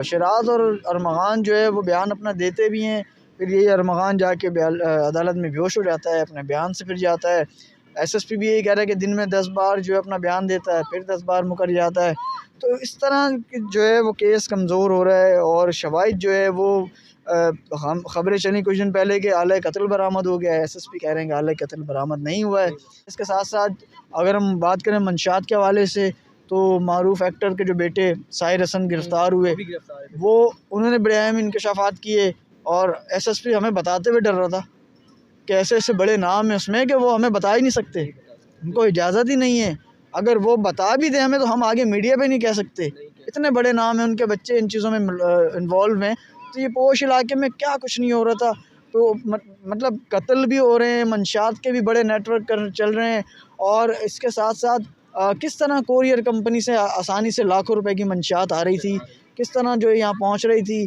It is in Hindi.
शराज और अरमगान जो है वो बयान अपना देते भी हैं, फिर यही अरमगान जाके अदालत में बेहोश हो जाता है, अपने बयान से फिर जाता है। एसएसपी भी यही कह रहा है कि दिन में 10 बार जो है अपना बयान देता है, फिर 10 बार मुकर जाता है। तो इस तरह जो है वो केस कमज़ोर हो रहा है और शवाहिद जो है वो हम खबरें चली कुछ दिन पहले कि आले कत्ल बरामद हो गया है। एसएसपी कह रहे हैं कि आले कत्ल बरामद नहीं हुआ है। इसके साथ साथ अगर हम बात करें मंशात के हवाले से, तो मारूफ एक्टर के जो बेटे साहिर हसन गिरफ़्तार हुए, वो उन्होंने बड़े अहम इंकशाफात किए और एसएसपी हमें बताते हुए डर रहा था कि ऐसे ऐसे बड़े नाम हैं उसमें कि वो हमें बता ही नहीं सकते, उनको इजाज़त ही नहीं है। अगर वो बता भी दें हमें तो हम आगे मीडिया पे नहीं कह सकते। इतने बड़े नाम हैं, उनके बच्चे इन चीज़ों में इन्वॉल्व हैं। तो ये पोश इलाके में क्या कुछ नहीं हो रहा था। तो मतलब कत्ल भी हो रहे हैं, मंशात के भी बड़े नेटवर्क चल रहे हैं और इसके साथ साथ किस तरह कोरियर कंपनी से आसानी से लाखों रुपए की मंशात आ रही थी, किस तरह जो है यहाँ पहुँच रही थी।